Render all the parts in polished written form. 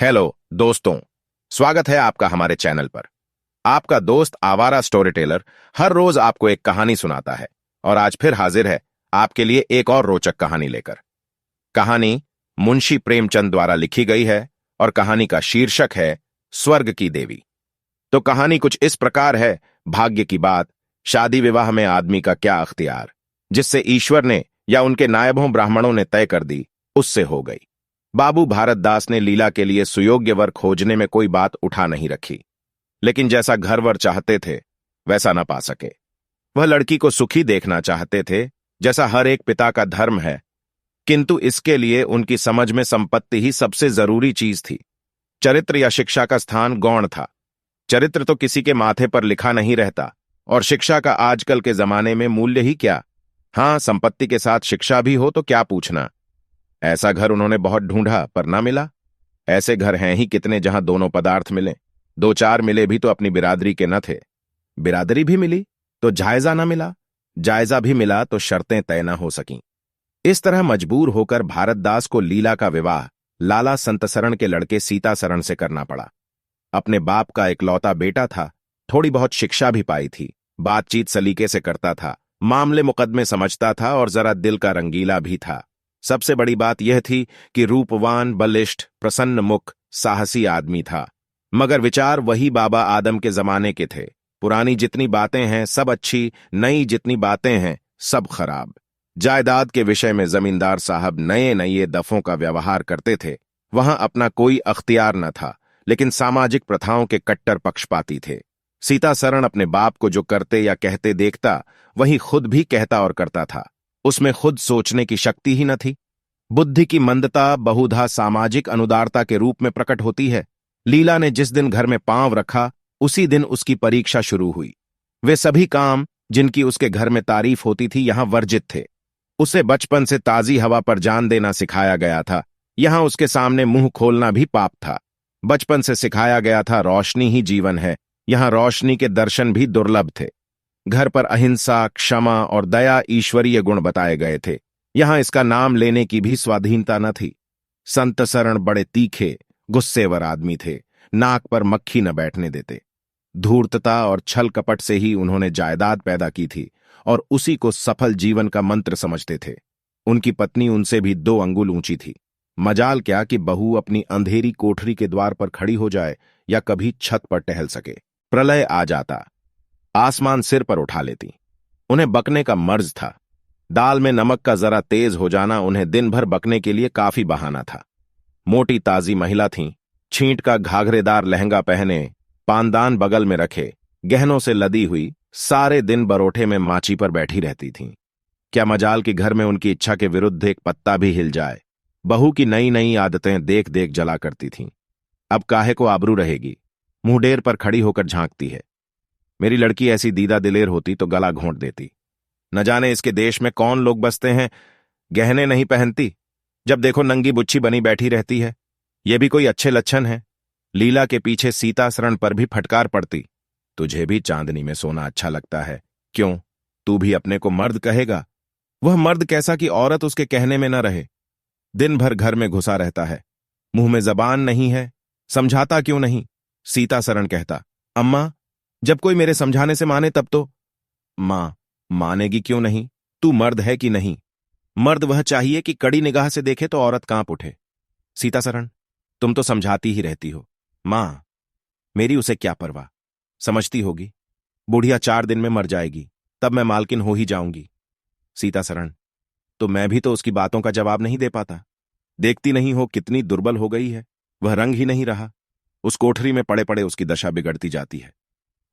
Hello दोस्तों, स्वागत है आपका हमारे चैनल पर। आपका दोस्त आवारा स्टोरी टेलर हर रोज आपको एक कहानी सुनाता है और आज फिर हाजिर है आपके लिए एक और रोचक कहानी लेकर। कहानी मुंशी प्रेमचंद द्वारा लिखी गई है और कहानी का शीर्षक है स्वर्ग की देवी। तो कहानी कुछ इस प्रकार है। भाग्य की बात, शादी विवाह में आदमी का क्या अख्तियार, जिससे ईश्वर ने या उनके नायबों ब्राह्मणों ने तय कर दी, उससे हो गई। बाबू भारतदास ने लीला के लिए सुयोग्य वर खोजने में कोई बात उठा नहीं रखी, लेकिन जैसा घर वर चाहते थे वैसा न पा सके। वह लड़की को सुखी देखना चाहते थे, जैसा हर एक पिता का धर्म है, किंतु इसके लिए उनकी समझ में संपत्ति ही सबसे जरूरी चीज थी। चरित्र या शिक्षा का स्थान गौण था। चरित्र तो किसी के माथे पर लिखा नहीं रहता, और शिक्षा का आजकल के जमाने में मूल्य ही क्या। हां, संपत्ति के साथ शिक्षा भी हो तो क्या पूछना। ऐसा घर उन्होंने बहुत ढूंढा पर ना मिला। ऐसे घर हैं ही कितने जहां दोनों पदार्थ मिले। दो चार मिले भी तो अपनी बिरादरी के न थे। बिरादरी भी मिली तो जायजा न मिला, जायजा भी मिला तो शर्तें तय न हो सकीं। इस तरह मजबूर होकर भारतदास को लीला का विवाह लाला संतसरण के लड़के सीतासरण से करना पड़ा। अपने बाप का इकलौता बेटा था, थोड़ी बहुत शिक्षा भी पाई थी, बातचीत सलीके से करता था, मामले मुकदमे समझता था और जरा दिल का रंगीला भी था। सबसे बड़ी बात यह थी कि रूपवान, बलिष्ठ, प्रसन्न मुख, साहसी आदमी था। मगर विचार वही बाबा आदम के जमाने के थे। पुरानी जितनी बातें हैं सब अच्छी, नई जितनी बातें हैं सब खराब। जायदाद के विषय में जमींदार साहब नए नए दफों का व्यवहार करते थे। वहां अपना कोई अख्तियार न था, लेकिन सामाजिक प्रथाओं के कट्टर पक्षपाती थे। सीतासरण अपने बाप को जो करते या कहते देखता, वही खुद भी कहता और करता था। उसमें खुद सोचने की शक्ति ही न थी। बुद्धि की मंदता बहुधा सामाजिक अनुदारता के रूप में प्रकट होती है। लीला ने जिस दिन घर में पांव रखा, उसी दिन उसकी परीक्षा शुरू हुई। वे सभी काम जिनकी उसके घर में तारीफ होती थी यहां वर्जित थे। उसे बचपन से ताजी हवा पर जान देना सिखाया गया था। यहां उसके सामने मुंह खोलना भी पाप था। बचपन से सिखाया गया था रोशनी ही जीवन है। यहां रोशनी के दर्शन भी दुर्लभ थे। घर पर अहिंसा, क्षमा और दया ईश्वरीय गुण बताए गए थे। यहां इसका नाम लेने की भी स्वाधीनता न थी। संतसरण बड़े तीखे, गुस्सेवर आदमी थे। नाक पर मक्खी न बैठने देते। धूर्तता और छल कपट से ही उन्होंने जायदाद पैदा की थी और उसी को सफल जीवन का मंत्र समझते थे। उनकी पत्नी उनसे भी 2 अंगुल ऊंची थी। मजाल क्या कि बहू अपनी अंधेरी कोठरी के द्वार पर खड़ी हो जाए या कभी छत पर टहल सके। प्रलय आ जाता, आसमान सिर पर उठा लेती। उन्हें बकने का मर्ज था। दाल में नमक का जरा तेज हो जाना उन्हें दिन भर बकने के लिए काफी बहाना था। मोटी ताजी महिला थीं, छींट का घाघरेदार लहंगा पहने, पानदान बगल में रखे, गहनों से लदी हुई, सारे दिन बरोठे में माची पर बैठी रहती थीं। क्या मजाल कि घर में उनकी इच्छा के विरुद्ध एक पत्ता भी हिल जाए। बहू की नई नई आदतें देख देख जला करती थीं। अब काहे को आबरू रहेगी, मुंहडेर पर खड़ी होकर झांकती है। मेरी लड़की ऐसी दीदा दिलेर होती तो गला घोंट देती। न जाने इसके देश में कौन लोग बसते हैं, गहने नहीं पहनती, जब देखो नंगी बुच्छी बनी बैठी रहती है। ये भी कोई अच्छे लक्षण है। लीला के पीछे सीतासरण पर भी फटकार पड़ती। तुझे भी चांदनी में सोना अच्छा लगता है, क्यों तू भी अपने को मर्द कहेगा? वह मर्द कैसा कि औरत उसके कहने में न रहे। दिन भर घर में घुसा रहता है, मुंह में जबान नहीं है, समझाता क्यों नहीं? सीतासरण कहता, अम्मा जब कोई मेरे समझाने से माने तब तो। मां, मानेगी क्यों नहीं? तू मर्द है कि नहीं? मर्द वह चाहिए कि कड़ी निगाह से देखे तो औरत कांप उठे। सीतासरण, तुम तो समझाती ही रहती हो। मां, मेरी उसे क्या परवाह, समझती होगी। बुढ़िया 4 दिन में मर जाएगी, तब मैं मालकिन हो ही जाऊंगी। सीतासरण, तो मैं भी तो उसकी बातों का जवाब नहीं दे पाता। देखती नहीं हो कितनी दुर्बल हो गई है, वह रंग ही नहीं रहा। उस कोठरी में पड़े पड़े उसकी दशा बिगड़ती जाती है।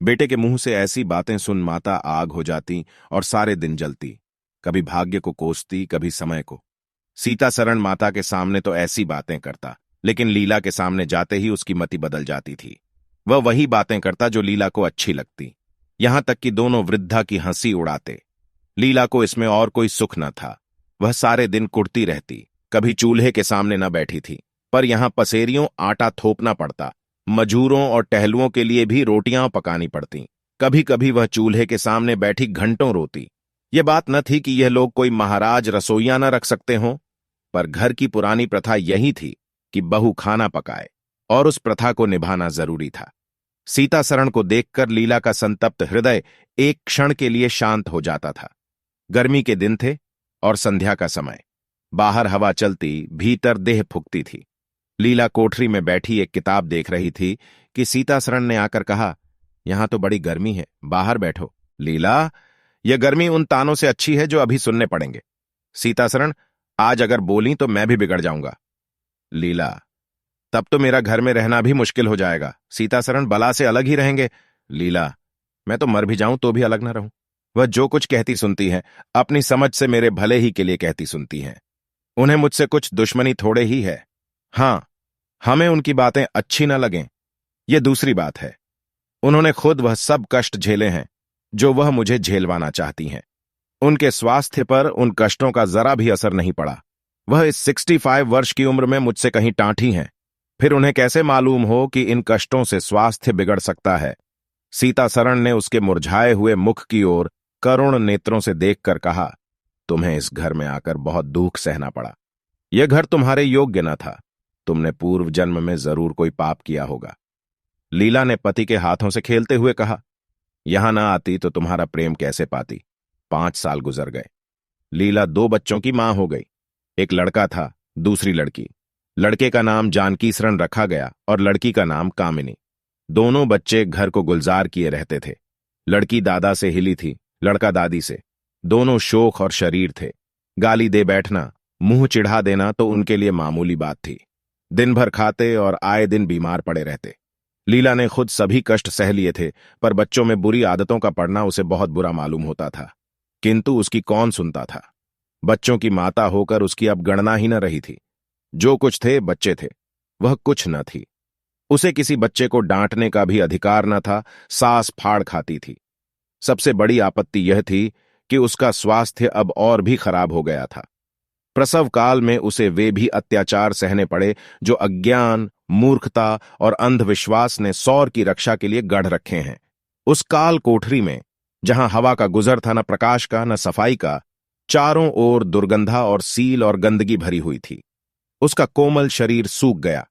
बेटे के मुंह से ऐसी बातें सुन माता आग हो जाती और सारे दिन जलती। कभी भाग्य को कोसती, कभी समय को। सीतासरण माता के सामने तो ऐसी बातें करता, लेकिन लीला के सामने जाते ही उसकी मति बदल जाती थी। वह वही बातें करता जो लीला को अच्छी लगती। यहां तक कि दोनों वृद्धा की हंसी उड़ाते। लीला को इसमें और कोई सुख न था। वह सारे दिन कुड़ती रहती, कभी चूल्हे के सामने न बैठी थी। पर यहां पसेरियों आटा थोपना पड़ता, मजूरों और टहलुओं के लिए भी रोटियां पकानी पड़ती। कभी कभी वह चूल्हे के सामने बैठी घंटों रोती। यह बात न थी कि यह लोग कोई महाराज रसोइया न रख सकते हों, पर घर की पुरानी प्रथा यही थी कि बहू खाना पकाए और उस प्रथा को निभाना जरूरी था। सीतासरण को देखकर लीला का संतप्त हृदय एक क्षण के लिए शांत हो जाता था। गर्मी के दिन थे और संध्या का समय। बाहर हवा चलती, भीतर देह फूकती थी। लीला कोठरी में बैठी एक किताब देख रही थी कि सीतासरण ने आकर कहा, यहां तो बड़ी गर्मी है, बाहर बैठो। लीला, यह गर्मी उन तानों से अच्छी है जो अभी सुनने पड़ेंगे। सीतासरण, आज अगर बोली तो मैं भी बिगड़ जाऊंगा। लीला, तब तो मेरा घर में रहना भी मुश्किल हो जाएगा। सीतासरण, बला से अलग ही रहेंगे। लीला, मैं तो मर भी जाऊं तो भी अलग न रहूं। वह जो कुछ कहती सुनती है, अपनी समझ से मेरे भले ही के लिए कहती सुनती हैं। उन्हें मुझसे कुछ दुश्मनी थोड़े ही है। हां, हमें उनकी बातें अच्छी न लगें, यह दूसरी बात है। उन्होंने खुद वह सब कष्ट झेले हैं जो वह मुझे झेलवाना चाहती हैं। उनके स्वास्थ्य पर उन कष्टों का जरा भी असर नहीं पड़ा। वह इस 65 वर्ष की उम्र में मुझसे कहीं टांठी हैं। फिर उन्हें कैसे मालूम हो कि इन कष्टों से स्वास्थ्य बिगड़ सकता है। सीतासरण ने उसके मुरझाए हुए मुख की ओर करुण नेत्रों से देखकर कहा, तुम्हें इस घर में आकर बहुत दुख सहना पड़ा। यह घर तुम्हारे योग्य न था। तुमने पूर्व जन्म में जरूर कोई पाप किया होगा। लीला ने पति के हाथों से खेलते हुए कहा, यहां ना आती तो तुम्हारा प्रेम कैसे पाती। 5 साल गुजर गए। लीला 2 बच्चों की मां हो गई। एक लड़का था, दूसरी लड़की। लड़के का नाम जानकीसरण रखा गया और लड़की का नाम कामिनी। दोनों बच्चे घर को गुलजार किए रहते थे। लड़की दादा से हिली थी, लड़का दादी से। दोनों शोक और शरीर थे। गाली दे बैठना, मुंह चिढ़ा देना तो उनके लिए मामूली बात थी। दिन भर खाते और आए दिन बीमार पड़े रहते। लीला ने खुद सभी कष्ट सह लिए थे, पर बच्चों में बुरी आदतों का पड़ना उसे बहुत बुरा मालूम होता था। किंतु उसकी कौन सुनता था। बच्चों की माता होकर उसकी अब गणना ही न रही थी। जो कुछ थे बच्चे थे, वह कुछ न थी। उसे किसी बच्चे को डांटने का भी अधिकार न था। सास फाड़ खाती थी। सबसे बड़ी आपत्ति यह थी कि उसका स्वास्थ्य अब और भी खराब हो गया था। प्रसव काल में उसे वे भी अत्याचार सहने पड़े जो अज्ञान, मूर्खता और अंधविश्वास ने सौर की रक्षा के लिए गढ़ रखे हैं। उस काल कोठरी में, जहां हवा का गुजर था, न प्रकाश का न सफाई का, चारों ओर दुर्गंधा और सील और गंदगी भरी हुई थी। उसका कोमल शरीर सूख गया।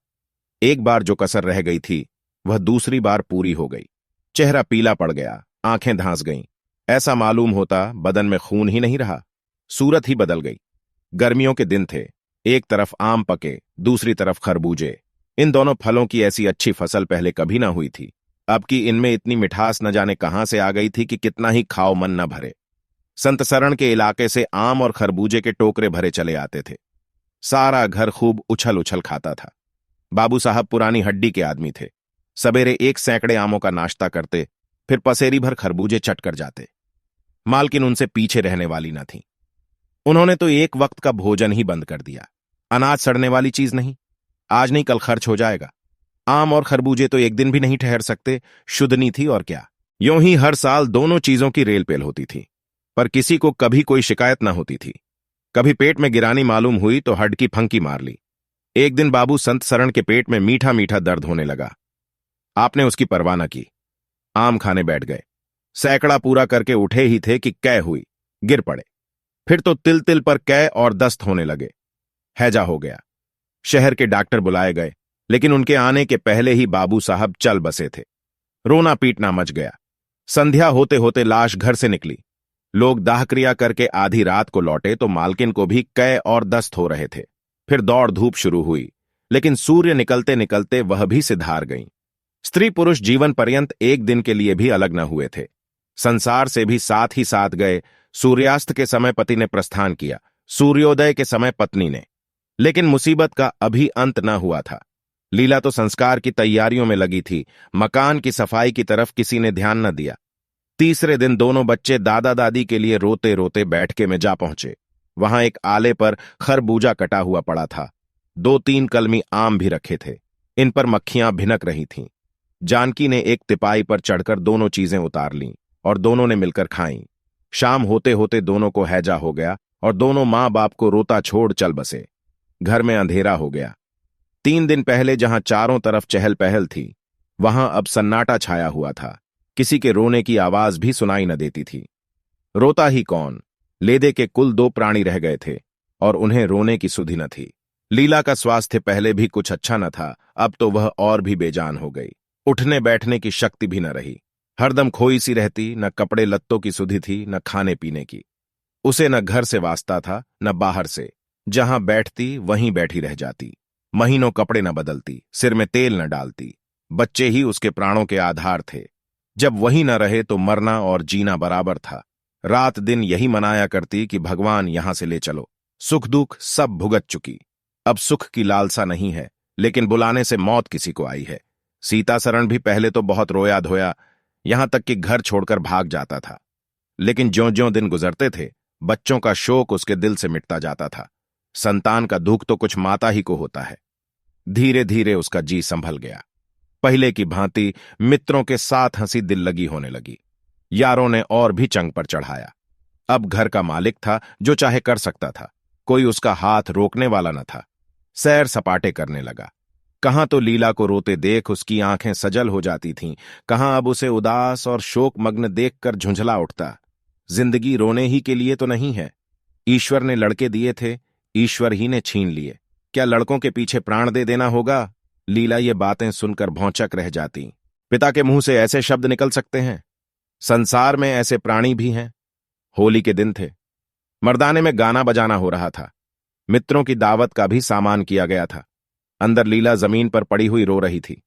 एक बार जो कसर रह गई थी, वह दूसरी बार पूरी हो गई। चेहरा पीला पड़ गया, आंखें धांस गईं। ऐसा मालूम होता बदन में खून ही नहीं रहा, सूरत ही बदल गई। गर्मियों के दिन थे। एक तरफ आम पके, दूसरी तरफ खरबूजे। इन दोनों फलों की ऐसी अच्छी फसल पहले कभी ना हुई थी। अब की इनमें इतनी मिठास न जाने कहां से आ गई थी कि कितना ही खाओ मन न भरे। संतसरण के इलाके से आम और खरबूजे के टोकरे भरे चले आते थे। सारा घर खूब उछल उछल खाता था। बाबू साहब पुरानी हड्डी के आदमी थे। सवेरे 1 सैकड़े आमों का नाश्ता करते, फिर पसेरी भर खरबूजे चट कर जाते। मालकिन उनसे पीछे रहने वाली न थी। उन्होंने तो एक वक्त का भोजन ही बंद कर दिया। अनाज सड़ने वाली चीज नहीं, आज नहीं कल खर्च हो जाएगा। आम और खरबूजे तो एक दिन भी नहीं ठहर सकते, शुद्धनी थी और क्या। यूं ही हर साल दोनों चीजों की रेलपेल होती थी, पर किसी को कभी कोई शिकायत न होती थी। कभी पेट में गिरानी मालूम हुई तो हड्की फंकी मार ली। एक दिन बाबू संतसरण के पेट में मीठा मीठा दर्द होने लगा। आपने उसकी परवाह न की, आम खाने बैठ गए। सैकड़ा पूरा करके उठे ही थे कि कै हुई, गिर पड़े। फिर तो तिल तिल पर कै और दस्त होने लगे। हैजा हो गया। शहर के डॉक्टर बुलाए गए, लेकिन उनके आने के पहले ही बाबू साहब चल बसे थे। रोना पीटना मच गया। संध्या होते होते लाश घर से निकली। लोग दाह क्रिया करके आधी रात को लौटे तो मालकिन को भी कै और दस्त हो रहे थे। फिर दौड़ धूप शुरू हुई, लेकिन सूर्य निकलते निकलते वह भी सिधार गईं। स्त्री पुरुष जीवन पर्यंत एक दिन के लिए भी अलग न हुए थे। संसार से भी साथ ही साथ गए। सूर्यास्त के समय पति ने प्रस्थान किया, सूर्योदय के समय पत्नी ने। लेकिन मुसीबत का अभी अंत न हुआ था। लीला तो संस्कार की तैयारियों में लगी थी। मकान की सफाई की तरफ किसी ने ध्यान न दिया। तीसरे दिन दोनों बच्चे दादा दादी के लिए रोते रोते बैठके में जा पहुंचे। वहां एक आले पर खरबूजा कटा हुआ पड़ा था। 2-3 कलमी आम भी रखे थे। इन पर मक्खियां भिनक रही थीं। जानकी ने एक तिपाई पर चढ़कर दोनों चीजें उतार लीं और दोनों ने मिलकर खाईं। शाम होते होते दोनों को हैजा हो गया और दोनों मां बाप को रोता छोड़ चल बसे। घर में अंधेरा हो गया। 3 दिन पहले जहां चारों तरफ चहल पहल थी, वहां अब सन्नाटा छाया हुआ था। किसी के रोने की आवाज भी सुनाई न देती थी। रोता ही कौन, लेदे के कुल 2 प्राणी रह गए थे और उन्हें रोने की सुधि न थी। लीला का स्वास्थ्य पहले भी कुछ अच्छा न था, अब तो वह और भी बेजान हो गई। उठने बैठने की शक्ति भी न रही। हरदम खोई सी रहती, न कपड़े लत्तों की सुधि थी, न खाने पीने की। उसे न घर से वास्ता था, न बाहर से। जहां बैठती वहीं बैठी रह जाती। महीनों कपड़े न बदलती, सिर में तेल न डालती। बच्चे ही उसके प्राणों के आधार थे। जब वही न रहे तो मरना और जीना बराबर था। रात दिन यही मनाया करती कि भगवान यहां से ले चलो। सुख दुख सब भुगत चुकी। अब सुख की लालसा नहीं है, लेकिन बुलाने से मौत किसी को आई है। सीतासरण भी पहले तो बहुत रोया धोया, यहां तक कि घर छोड़कर भाग जाता था। लेकिन ज्यों-ज्यों दिन गुजरते थे, बच्चों का शोक उसके दिल से मिटता जाता था। संतान का दुख तो कुछ माता ही को होता है। धीरे धीरे उसका जी संभल गया। पहले की भांति मित्रों के साथ हंसी दिल लगी होने लगी। यारों ने और भी चंग पर चढ़ाया। अब घर का मालिक था, जो चाहे कर सकता था। कोई उसका हाथ रोकने वाला न था। सैर सपाटे करने लगा। कहां तो लीला को रोते देख उसकी आंखें सजल हो जाती थीं, कहां अब उसे उदास और शोकमग्न देखकर झुंझला उठता। जिंदगी रोने ही के लिए तो नहीं है। ईश्वर ने लड़के दिए थे, ईश्वर ही ने छीन लिए। क्या लड़कों के पीछे प्राण दे देना होगा? लीला ये बातें सुनकर भौंचक रह जाती। पिता के मुंह से ऐसे शब्द निकल सकते हैं? संसार में ऐसे प्राणी भी हैं। होली के दिन थे। मर्दाने में गाना बजाना हो रहा था। मित्रों की दावत का भी सामान किया गया था। अंदर लीला जमीन पर पड़ी हुई रो रही थी।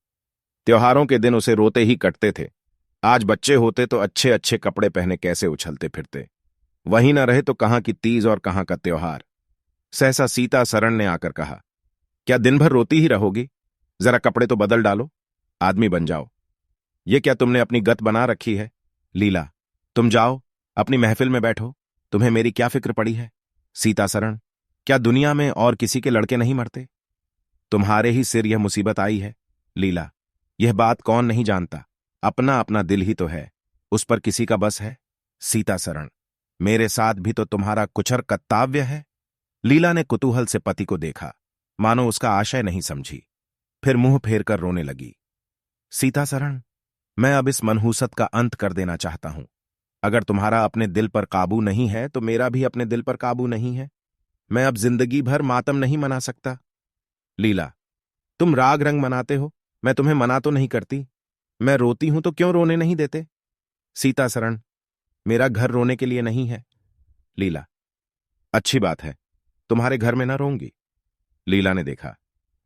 त्योहारों के दिन उसे रोते ही कटते थे। आज बच्चे होते तो अच्छे अच्छे कपड़े पहने कैसे उछलते फिरते। वहीं न रहे तो कहां की तीज और कहां का त्योहार। सहसा सीता सरन ने आकर कहा, क्या दिन भर रोती ही रहोगी? जरा कपड़े तो बदल डालो, आदमी बन जाओ। ये क्या तुमने अपनी गत बना रखी है? लीला, तुम जाओ, अपनी महफिल में बैठो। तुम्हें मेरी क्या फिक्र पड़ी है? सीता सरन, क्या दुनिया में और किसी के लड़के नहीं मरते? तुम्हारे ही सिर यह मुसीबत आई है। लीला, यह बात कौन नहीं जानता। अपना अपना दिल ही तो है, उस पर किसी का बस है। सीता सरन, मेरे साथ भी तो तुम्हारा कुछर कर्तव्य है। लीला ने कुतूहल से पति को देखा, मानो उसका आशय नहीं समझी। फिर मुंह फेर कर रोने लगी। सीता सरन, मैं अब इस मनहूसत का अंत कर देना चाहता हूं। अगर तुम्हारा अपने दिल पर काबू नहीं है तो मेरा भी अपने दिल पर काबू नहीं है। मैं अब जिंदगी भर मातम नहीं मना सकता। लीला, तुम राग रंग मनाते हो, मैं तुम्हें मना तो नहीं करती। मैं रोती हूं तो क्यों रोने नहीं देते? सीता सरन, मेरा घर रोने के लिए नहीं है। लीला, अच्छी बात है, तुम्हारे घर में ना रोऊंगी। लीला ने देखा,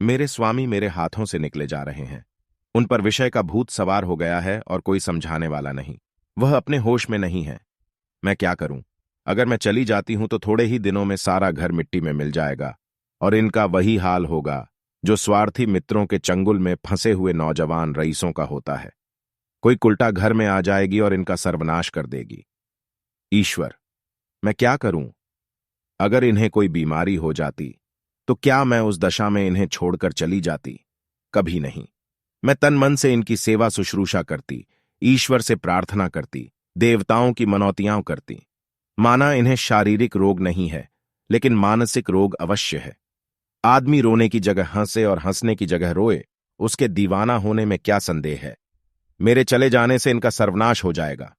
मेरे स्वामी मेरे हाथों से निकले जा रहे हैं। उन पर विषय का भूत सवार हो गया है और कोई समझाने वाला नहीं। वह अपने होश में नहीं है। मैं क्या करूं? अगर मैं चली जाती हूं तो थोड़े ही दिनों में सारा घर मिट्टी में मिल जाएगा और इनका वही हाल होगा जो स्वार्थी मित्रों के चंगुल में फंसे हुए नौजवान रईसों का होता है। कोई कुल्टा घर में आ जाएगी और इनका सर्वनाश कर देगी। ईश्वर, मैं क्या करूं? अगर इन्हें कोई बीमारी हो जाती तो क्या मैं उस दशा में इन्हें छोड़कर चली जाती? कभी नहीं। मैं तन मन से इनकी सेवा शुश्रूषा करती, ईश्वर से प्रार्थना करती, देवताओं की मनौतियां करती। माना इन्हें शारीरिक रोग नहीं है, लेकिन मानसिक रोग अवश्य है। आदमी रोने की जगह हंसे और हंसने की जगह रोए, उसके दीवाना होने में क्या संदेह है? मेरे चले जाने से इनका सर्वनाश हो जाएगा।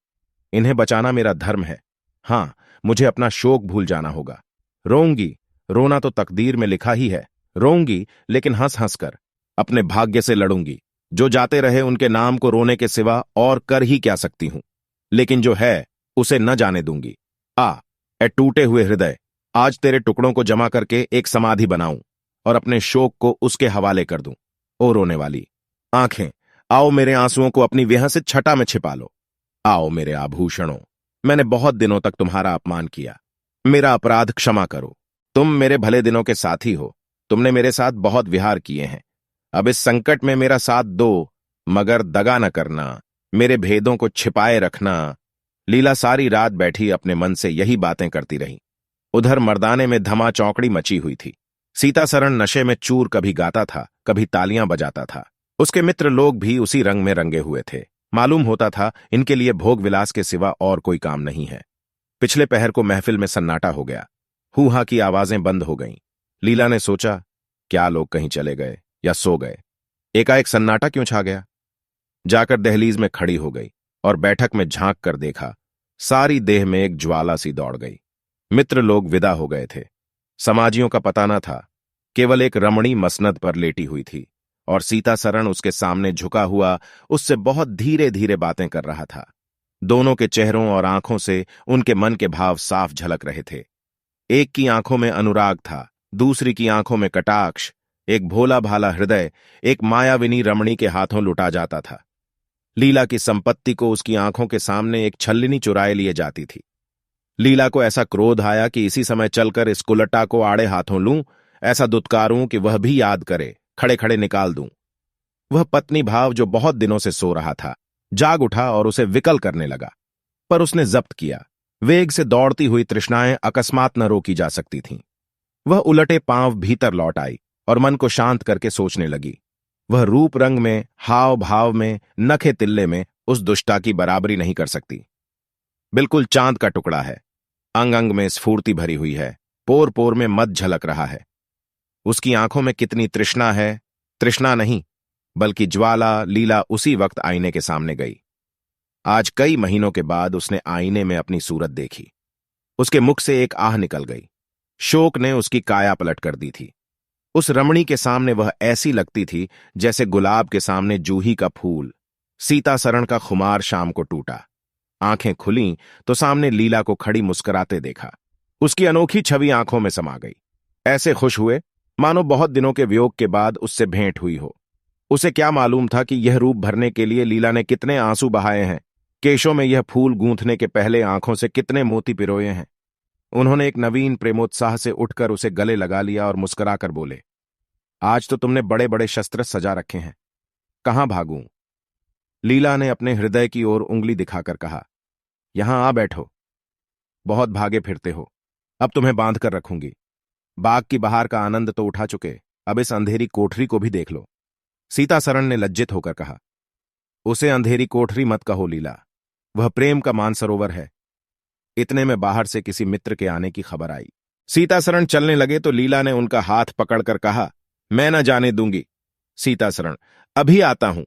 इन्हें बचाना मेरा धर्म है। हां, मुझे अपना शोक भूल जाना होगा। रोऊंगी, रोना तो तकदीर में लिखा ही है। रोऊंगी, लेकिन हंस हंस कर अपने भाग्य से लड़ूंगी। जो जाते रहे उनके नाम को रोने के सिवा और कर ही क्या सकती हूं? लेकिन जो है उसे न जाने दूंगी। ए टूटे हुए हृदय, आज तेरे टुकड़ों को जमा करके एक समाधि बनाऊं और अपने शोक को उसके हवाले कर दूं। ओ रोने वाली आंखें, आओ मेरे आंसुओं को अपनी व्यहसित छटा में छिपा लो। आओ मेरे आभूषणों, मैंने बहुत दिनों तक तुम्हारा अपमान किया। मेरा अपराध क्षमा करो। तुम मेरे भले दिनों के साथी हो। तुमने मेरे साथ बहुत विहार किए हैं। अब इस संकट में मेरा साथ दो, मगर दगा न करना, मेरे भेदों को छिपाए रखना। लीला सारी रात बैठी अपने मन से यही बातें करती रही। उधर मर्दाने में धमा चौकड़ी मची हुई थी। सीता सरन नशे में चूर कभी गाता था, कभी तालियां बजाता था। उसके मित्र लोग भी उसी रंग में रंगे हुए थे। मालूम होता था इनके लिए भोग विलास के सिवा और कोई काम नहीं है। पिछले पहर को महफिल में सन्नाटा हो गया। हूहा की आवाजें बंद हो गईं। लीला ने सोचा, क्या लोग कहीं चले गए या सो गए? एकाएक सन्नाटा क्यों छा गया? जाकर दहलीज में खड़ी हो गई और बैठक में झांक कर देखा। सारी देह में एक ज्वाला सी दौड़ गई। मित्र लोग विदा हो गए थे। समाजियों का पता न था। केवल एक रमणी मसनद पर लेटी हुई थी और सीतासरण उसके सामने झुका हुआ उससे बहुत धीरे धीरे बातें कर रहा था। दोनों के चेहरों और आंखों से उनके मन के भाव साफ झलक रहे थे। एक की आंखों में अनुराग था, दूसरी की आंखों में कटाक्ष, एक भोला भाला हृदय एक मायाविनी रमणी के हाथों लुटा जाता था। लीला की संपत्ति को उसकी आंखों के सामने एक छल्लिनी चुराए लिए जाती थी। लीला को ऐसा क्रोध आया कि इसी समय चलकर इस कुलटा को आड़े हाथों लूं, ऐसा दुत्कारूं कि वह भी याद करे, खड़े खड़े निकाल दूं। वह पत्नी भाव जो बहुत दिनों से सो रहा था जाग उठा और उसे विकल करने लगा, पर उसने जब्त किया। वेग से दौड़ती हुई तृष्णाएं अकस्मात न रोकी जा सकती थीं। वह उलटे पांव भीतर लौट आई और मन को शांत करके सोचने लगी। वह रूप रंग में, हाव भाव में, नखे तिल्ले में उस दुष्टा की बराबरी नहीं कर सकती। बिल्कुल चांद का टुकड़ा है, अंग अंग में स्फूर्ति भरी हुई है, पोर पोर में मद झलक रहा है। उसकी आंखों में कितनी तृष्णा है, तृष्णा नहीं बल्कि ज्वाला। लीला उसी वक्त आईने के सामने गई। आज कई महीनों के बाद उसने आईने में अपनी सूरत देखी। उसके मुख से एक आह निकल गई। शोक ने उसकी काया पलट कर दी थी। उस रमणी के सामने वह ऐसी लगती थी जैसे गुलाब के सामने जूही का फूल। सीतासरण का खुमार शाम को टूटा। आंखें खुलीं तो सामने लीला को खड़ी मुस्कुराते देखा। उसकी अनोखी छवि आंखों में समा गई। ऐसे खुश हुए मानो बहुत दिनों के वियोग के बाद उससे भेंट हुई हो। उसे क्या मालूम था कि यह रूप भरने के लिए लीला ने कितने आंसू बहाए हैं, केशों में यह फूल गूंथने के पहले आंखों से कितने मोती पिरोए हैं। उन्होंने एक नवीन प्रेमोत्साह से उठकर उसे गले लगा लिया और मुस्कुराकर बोले, आज तो तुमने बड़े बड़े शस्त्र सजा रखे हैं, कहां भागूं? लीला ने अपने हृदय की ओर उंगली दिखाकर कहा, यहां आ बैठो। बहुत भागे फिरते हो, अब तुम्हें बांध कर रखूंगी। बाग की बहार का आनंद तो उठा चुके, अब इस अंधेरी कोठरी को भी देख लो। सीतासरण ने लज्जित होकर कहा, उसे अंधेरी कोठरी मत कहो लीला, वह प्रेम का मानसरोवर है। इतने में बाहर से किसी मित्र के आने की खबर आई। सीतासरण चलने लगे तो लीला ने उनका हाथ पकड़कर कहा, मैं न जाने दूंगी। सीतासरण, अभी आता हूं।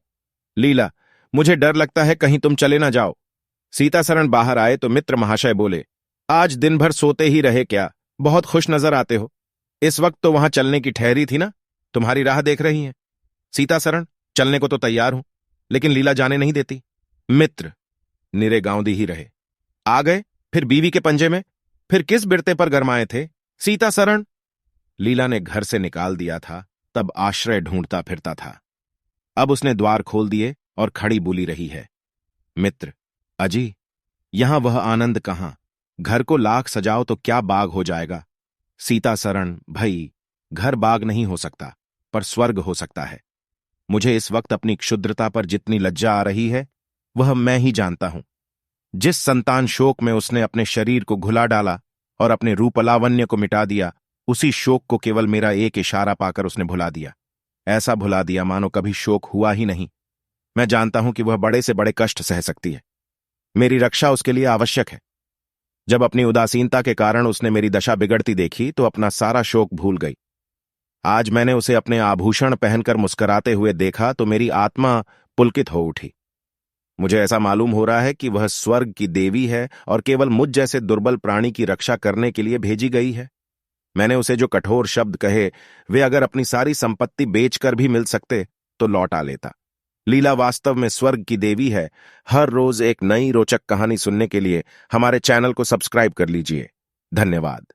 लीला, मुझे डर लगता है कहीं तुम चले ना जाओ। सीतासरण बाहर आए तो मित्र महाशय बोले, आज दिन भर सोते ही रहे क्या, बहुत खुश नजर आते हो। इस वक्त तो वहां चलने की ठहरी थी ना, तुम्हारी राह देख रही हैं। सीतासरण, चलने को तो तैयार हूं, लेकिन लीला जाने नहीं देती। मित्र, निरे गांवदी ही रहे। आ गए फिर बीवी के पंजे में, फिर किस बिरते पर गरमाए थे। सीतासरण, लीला ने घर से निकाल दिया था, तब आश्रय ढूंढता फिरता था। अब उसने द्वार खोल दिए और खड़ी बोली रही है, मित्र, अजी, यहां वह आनंद कहां। घर को लाख सजाओ तो क्या बाग हो जाएगा। सीतासरण, भई, घर बाग नहीं हो सकता, पर स्वर्ग हो सकता है। मुझे इस वक्त अपनी क्षुद्रता पर जितनी लज्जा आ रही है वह मैं ही जानता हूं। जिस संतान शोक में उसने अपने शरीर को घुला डाला और अपने रूपलावण्य को मिटा दिया, उसी शोक को केवल मेरा एक इशारा पाकर उसने भुला दिया। ऐसा भुला दिया मानो कभी शोक हुआ ही नहीं। मैं जानता हूं कि वह बड़े से बड़े कष्ट सह सकती है। मेरी रक्षा उसके लिए आवश्यक है। जब अपनी उदासीनता के कारण उसने मेरी दशा बिगड़ती देखी तो अपना सारा शोक भूल गई। आज मैंने उसे अपने आभूषण पहनकर मुस्कुराते हुए देखा तो मेरी आत्मा पुलकित हो उठी। मुझे ऐसा मालूम हो रहा है कि वह स्वर्ग की देवी है और केवल मुझ जैसे दुर्बल प्राणी की रक्षा करने के लिए भेजी गई है। मैंने उसे जो कठोर शब्द कहे वे अगर अपनी सारी संपत्ति बेचकर भी मिल सकते तो लौटा लेता। लीला वास्तव में स्वर्ग की देवी है। हर रोज एक नई रोचक कहानी सुनने के लिए हमारे चैनल को सब्सक्राइब कर लीजिए। धन्यवाद।